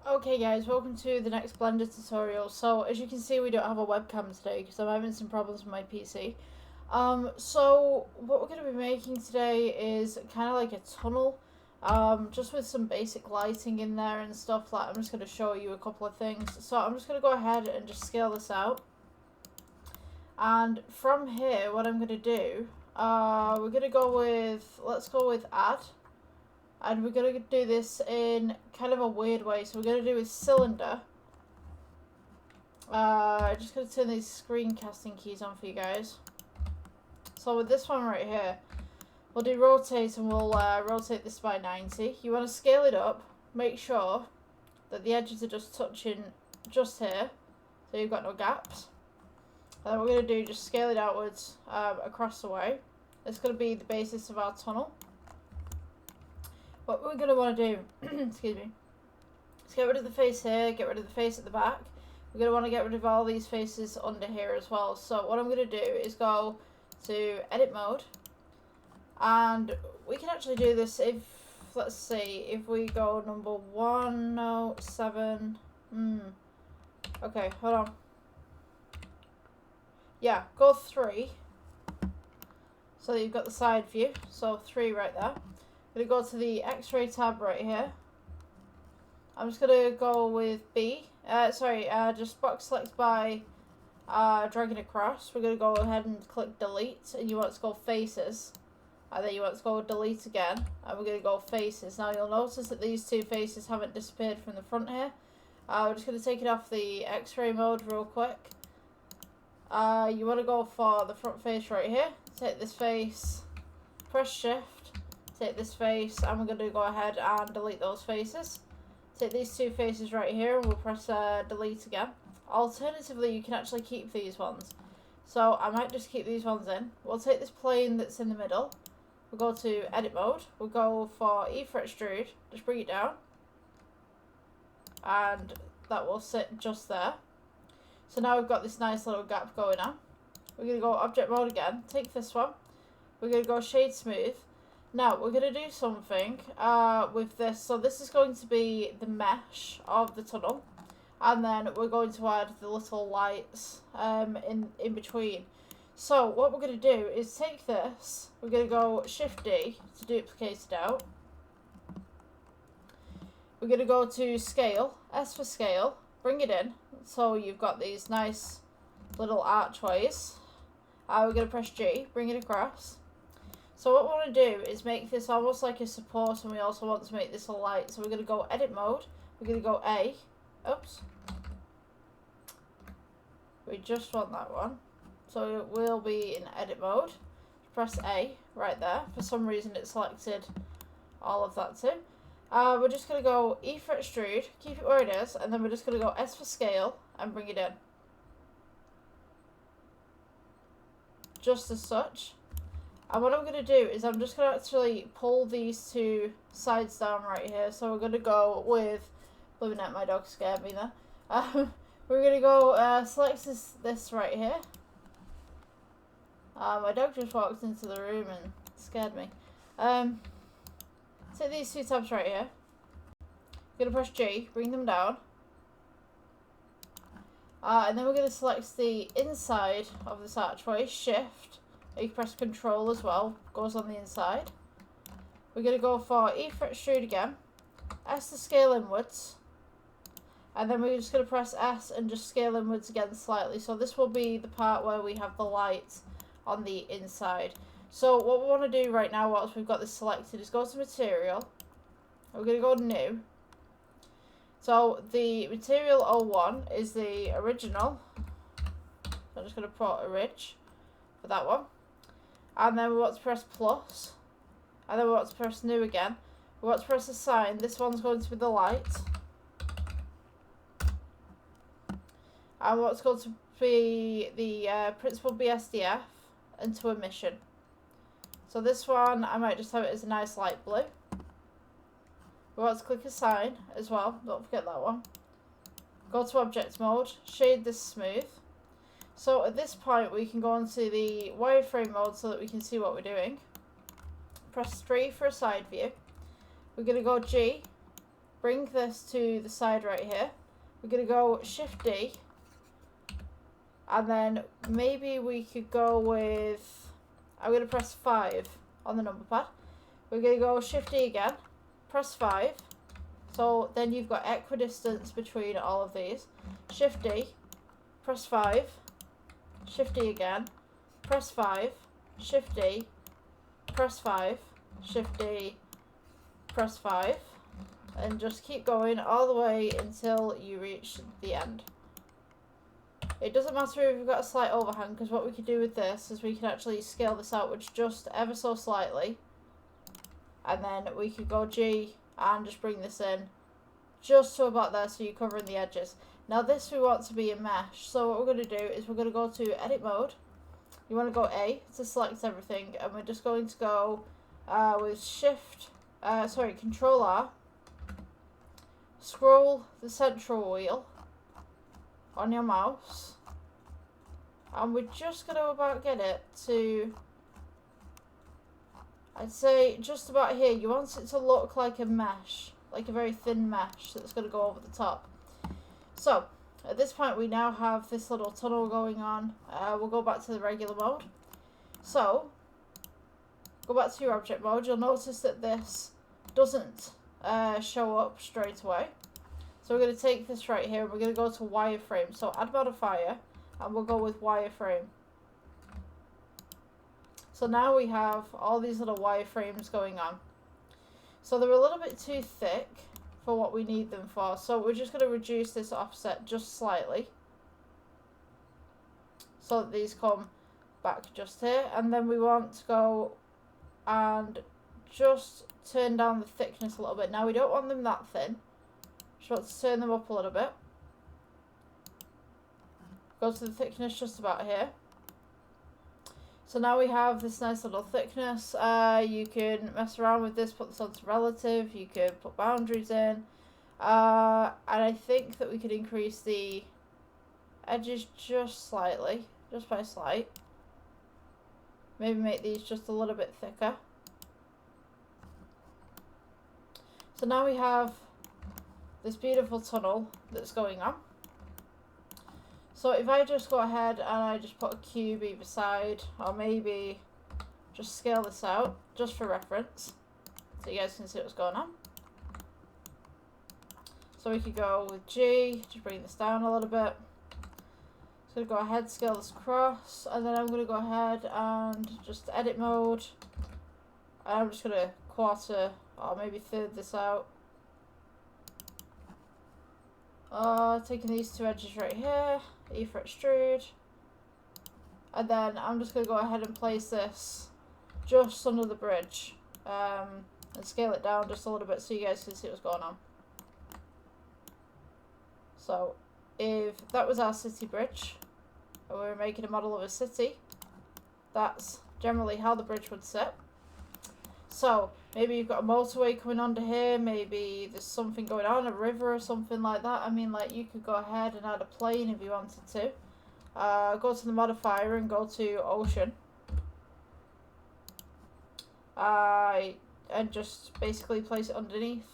Okay guys, welcome to the next Blender tutorial. So as you can see, we don't have a webcam today because I'm having some problems with my PC. So what we're going to be making today is kind of like a tunnel, just with some basic lighting in there and stuff. Like, I'm just going to show you a couple of things. So I'm just going to go ahead and just scale this out. And from here, what I'm going to do, we're going to go with, let's go with add. And we're going to do this in kind of a weird way. So we're going to do with cylinder. Just going to turn these screencasting keys on for you guys. So with this one right here, we'll do rotate and we'll rotate this by 90. You want to scale it up. Make sure that the edges are just touching just here. So you've got no gaps. And then we're going to do just scale it outwards across the way. It's going to be the basis of our tunnel. What we're going to want to do, excuse me, is get rid of the face here, get rid of the face at the back. We're going to want to get rid of all these faces under here as well. So what I'm going to do is go to edit mode. And we can actually do this if, let's see, if we go number 107. Okay, hold on. Yeah, go 3. So you've got the side view. So 3 right there. I'm going to go to the X-ray tab right here. I'm just going to go with B. Just box select by dragging across. We're going to go ahead and click delete. And you want to go faces. And then you want to go delete again. And we're going to go faces. Now you'll notice that these two faces haven't disappeared from the front here. We're just going to take it off the X-ray mode real quick. You want to go for the front face right here. Take this face. Press shift. Take this face, and we're going to go ahead and delete those faces. Take these two faces right here, and we'll press delete again. Alternatively, you can actually keep these ones. So I might just keep these ones in. We'll take this plane that's in the middle. We'll go to edit mode. We'll go for E for extrude. Just bring it down. And that will sit just there. So now we've got this nice little gap going on. We're going to go object mode again. Take this one. We're going to go shade smooth. Now, we're going to do something with this. So this is going to be the mesh of the tunnel. And then we're going to add the little lights in between. So what we're going to do is take this. We're going to go Shift D to duplicate it out. We're going to go to scale, S for scale, bring it in. So you've got these nice little archways. We're going to press G, bring it across. So what we want to do is make this almost like a support, and we also want to make this a light. So we're going to go edit mode. We're going to go A. Oops. We just want that one. So it will be in edit mode. Press A right there. For some reason it selected all of that too. We're just going to go E for extrude. Keep it where it is. And then we're just going to go S for scale and bring it in. Just as such. And what I'm going to do is I'm just going to actually pull these two sides down right here. So we're going to go with, living at my dog scared me there. We're going to go select this right here. My dog just walked into the room and scared me. Take these two tabs right here. We're going to press G, bring them down. And then we're going to select the inside of this archway, shift. You can press control as well, goes on the inside. We're going to go for E for extrude again, S to scale inwards, and then we're just going to press S and just scale inwards again slightly. So this will be the part where we have the light on the inside. So what we want to do right now, once we've got this selected, is go to material. We're going to go new. So the material 01 is the original. So I'm just going to put orig for that one. And then we want to press plus. And then we want to press new again. We want to press assign. This one's going to be the light. And what's going to be the principal BSDF into emission. So this one, I might just have it as a nice light blue. We want to click assign as well. Don't forget that one. Go to object mode. Shade this smooth. So at this point we can go into the wireframe mode so that we can see what we're doing. Press 3 for a side view. We're going to go G, bring this to the side right here. We're going to go Shift D. And then maybe we could go with, I'm going to press 5 on the number pad. We're going to go Shift D again, press 5. So then you've got equidistance between all of these. Shift D, press 5, Shift D again, press 5, Shift D, press 5, Shift D, press 5. And just keep going all the way until you reach the end. It doesn't matter if you've got a slight overhang, because what we could do with this is we can actually scale this outwards just ever so slightly. And then we could go G and just bring this in just to about there, so you're covering the edges. Now this we want to be a mesh, so what we're going to do is we're going to go to edit mode. You want to go A to select everything, and we're just going to go with Control R, scroll the central wheel on your mouse, and we're just going to about get it to, I'd say just about here. You want it to look like a mesh, like a very thin mesh that's going to go over the top. So at this point we now have this little tunnel going on. We'll go back to the regular mode. So go back to your object mode. You'll notice that this doesn't show up straight away. So we're going to take this right here and we're going to go to wireframe. So add modifier, and we'll go with wireframe. So now we have all these little wireframes going on. So they're a little bit too thick for what we need them for. So we're just going to reduce this offset just slightly, so that these come back just here. And then we want to go and just turn down the thickness a little bit. Now we don't want them that thin. Just want to turn them up a little bit. Go to the thickness just about here. So now we have this nice little thickness. You can mess around with this, put this onto relative. You could put boundaries in. And I think that we could increase the edges just slightly, just by slight. Maybe make these just a little bit thicker. So now we have this beautiful tunnel that's going on. So if I just go ahead and I just put a cube either side, or maybe just scale this out just for reference, so you guys can see what's going on. So we could go with G, just bring this down a little bit. So go ahead, scale this across, and then I'm going to go ahead and just edit mode. And I'm just going to quarter or maybe third this out. Taking these two edges right here, E for extrude, and then I'm just going to go ahead and place this just under the bridge, and scale it down just a little bit so you guys can see what's going on. So if that was our city bridge, and we were making a model of a city, that's generally how the bridge would sit. So maybe you've got a motorway coming under here, maybe there's something going on, a river or something like that. I mean, like, you could go ahead and add a plane if you wanted to. Go to the modifier and go to ocean. And just basically place it underneath.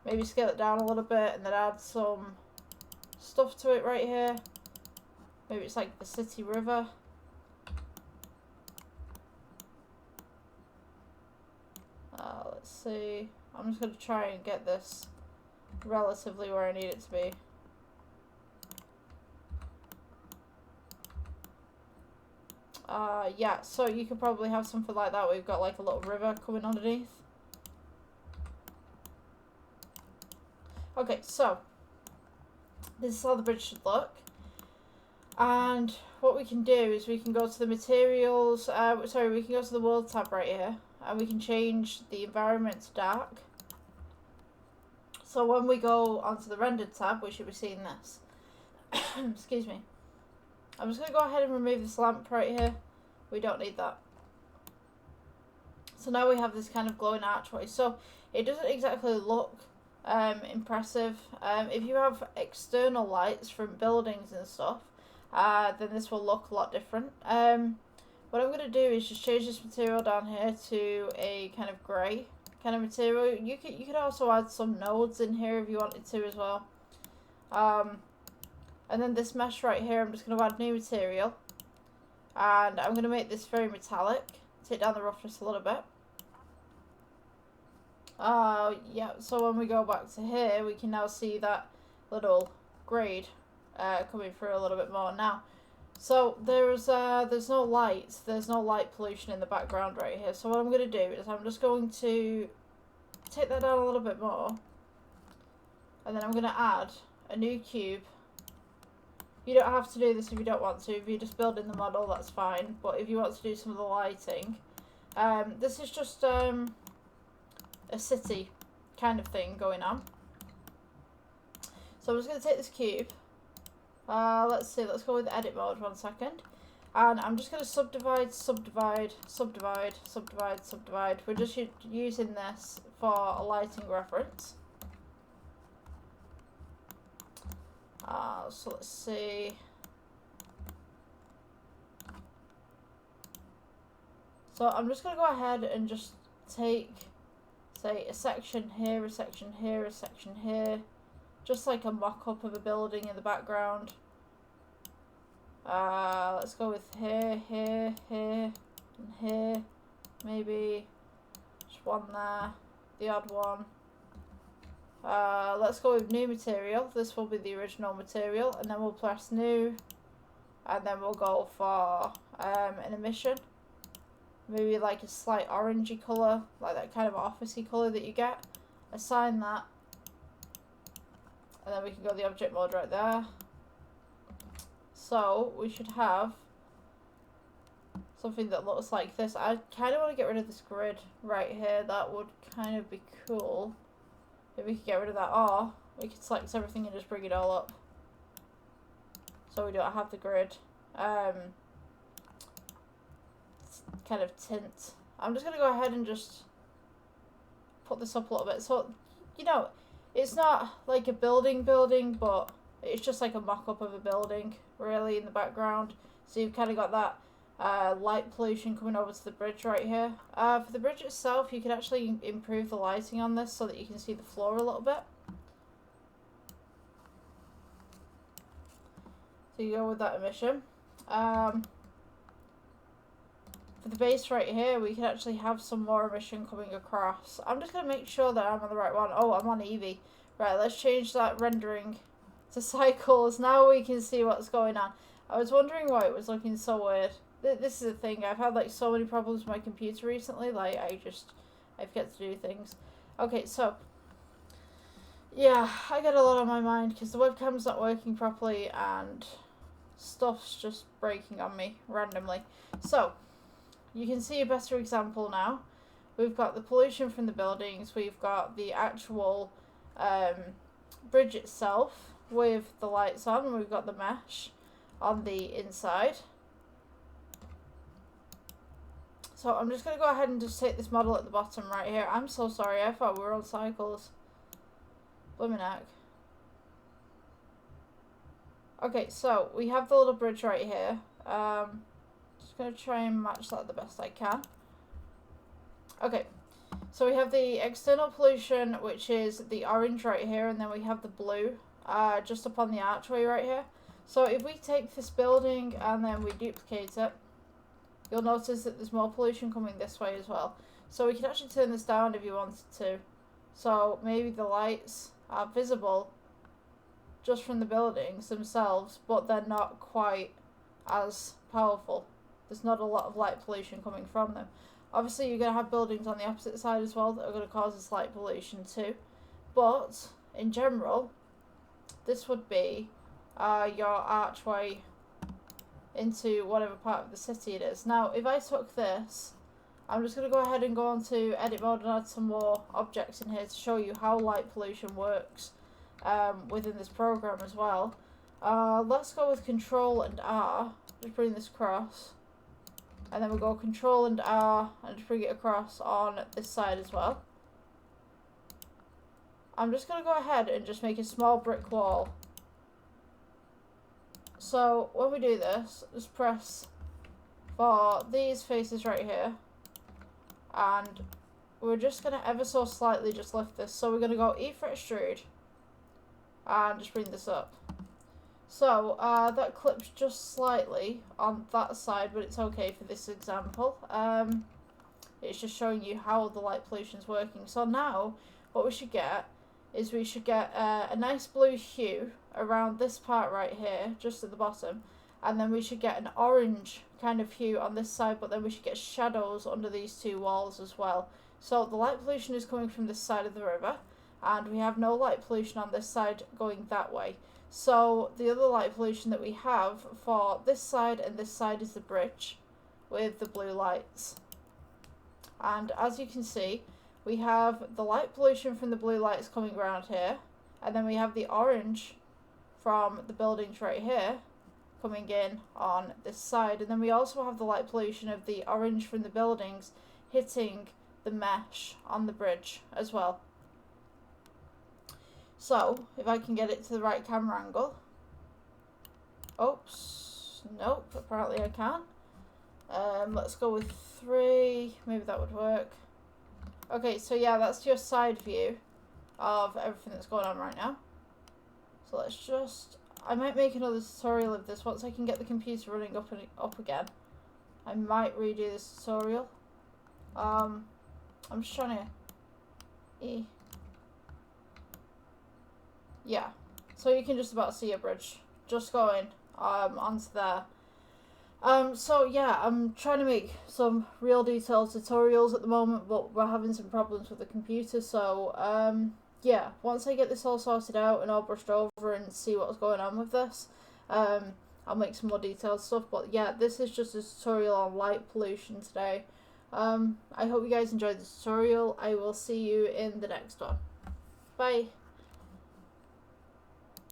Maybe scale it down a little bit and then add some stuff to it right here. Maybe it's like the city river. Let's see. I'm just going to try and get this relatively where I need it to be. Yeah, so you could probably have something like that where you've got like a little river coming underneath. Okay, so this is how the bridge should look. And what we can do is we can go to the materials, we can go to the world tab right here, and we can change the environment to dark. So when we go onto the rendered tab, we should be seeing this. Excuse me. I'm just going to go ahead and remove this lamp right here. We don't need that. So now we have this kind of glowing archway. So it doesn't exactly look impressive. If you have external lights from buildings and stuff, then this will look a lot different. What I'm going to do is just change this material down here to a kind of grey. kind of material. You could also add some nodes in here if you wanted to as well. And then this mesh right here, I'm just going to add new material. And I'm going to make this very metallic. Take down the roughness a little bit. Yeah, so when we go back to here, we can now see that little grade coming through a little bit more now. So there's no light, there's no light pollution in the background right here. So what I'm going to do is I'm just going to take that down a little bit more. And then I'm going to add a new cube. You don't have to do this if you don't want to. If you're just building the model, that's fine. But if you want to do some of the lighting, this is just a city kind of thing going on. So I'm just going to take this cube. Let's see, let's go with edit mode 1 second. And I'm just going to subdivide, subdivide, subdivide, subdivide, subdivide. We're just using this for a lighting reference. So let's see. So I'm just going to go ahead and just take, say, a section here, a section here, a section here. Just like a mock-up of a building in the background. Let's go with here, here, here, and here. Maybe just one there, the odd one. Let's go with new material. This will be the original material, and then we'll press new, and then we'll go for an emission. Maybe like a slight orangey colour, like that kind of officey colour that you get. Assign that. And then we can go the object mode right there. So we should have something that looks like this. I kind of want to get rid of this grid right here. That would kind of be cool. If we could get rid of that, or we could select everything and just bring it all up. So we don't have the grid. Kind of tint. I'm just going to go ahead and just put this up a little bit. So, you know, it's not like a building, but it's just like a mock-up of a building, really, in the background. So you've kind of got that light pollution coming over to the bridge right here. For the bridge itself, you can actually improve the lighting on this so that you can see the floor a little bit. So you go with that emission. For the base right here, we can actually have some more emission coming across. I'm just going to make sure that I'm on the right one. Oh, I'm on Eevee. Right, let's change that rendering to cycles. Now we can see what's going on. I was wondering why it was looking so weird. This is the thing. I've had like so many problems with my computer recently. Like I forget to do things. Okay, so yeah, I got a lot on my mind because the webcam's not working properly and stuff's just breaking on me randomly. So you can see a better example now. We've got the pollution from the buildings. We've got the actual bridge itself with the lights on. And we've got the mesh on the inside. So I'm just going to go ahead and just take this model at the bottom right here. I'm so sorry. I thought we were on cycles. Blooming heck. Okay, so we have the little bridge right here. Just going to try and match that the best I can. Okay, so we have the external pollution, which is the orange right here, and then we have the blue just upon the archway right here. So if we take this building and then we duplicate it, you'll notice that there's more pollution coming this way as well. So we can actually turn this down if you wanted to. So maybe the lights are visible just from the buildings themselves, but they're not quite as powerful. There's not a lot of light pollution coming from them. Obviously, you're going to have buildings on the opposite side as well that are going to cause this light pollution too. But, in general, this would be your archway into whatever part of the city it is. Now, if I took this, I'm just going to go ahead and go on to edit mode and add some more objects in here to show you how light pollution works within this program as well. Let's go with Control and R, just bring this across. And then we'll go Control and R and just bring it across on this side as well. I'm just going to go ahead and just make a small brick wall. So when we do this, just press for these faces right here and we're just going to ever so slightly just lift this. So we're going to go E for extrude and just bring this up. So that clips just slightly on that side, but it's okay for this example. It's just showing you how the light pollution is working. So now what we should get is we should get a nice blue hue around this part right here, just at the bottom, and then we should get an orange kind of hue on this side, but then we should get shadows under these two walls as well. So the light pollution is coming from this side of the river, and we have no light pollution on this side going that way. So the other light pollution that we have for this side and this side is the bridge with the blue lights. And as you can see, we have the light pollution from the blue lights coming around here, and then we have the orange from the buildings right here coming in on this side, and then we also have the light pollution of the orange from the buildings hitting the mesh on the bridge as well. So if I can get it to the right camera angle. Oops, nope, apparently I can't. Let's go with 3, maybe that would work. Okay, so yeah, that's your side view of everything that's going on right now. So let's just, I might make another tutorial of this once I can get the computer running up again. I might redo this tutorial. I'm just trying to, yeah, so you can just about see a bridge just going onto there. So yeah, I'm trying to make some real detailed tutorials at the moment, but we're having some problems with the computer, so yeah, once I get this all sorted out and all brushed over and see what's going on with this, I'll make some more detailed stuff. But yeah, this is just a tutorial on light pollution today. I hope you guys enjoyed the tutorial. I will see you in the next one. Bye.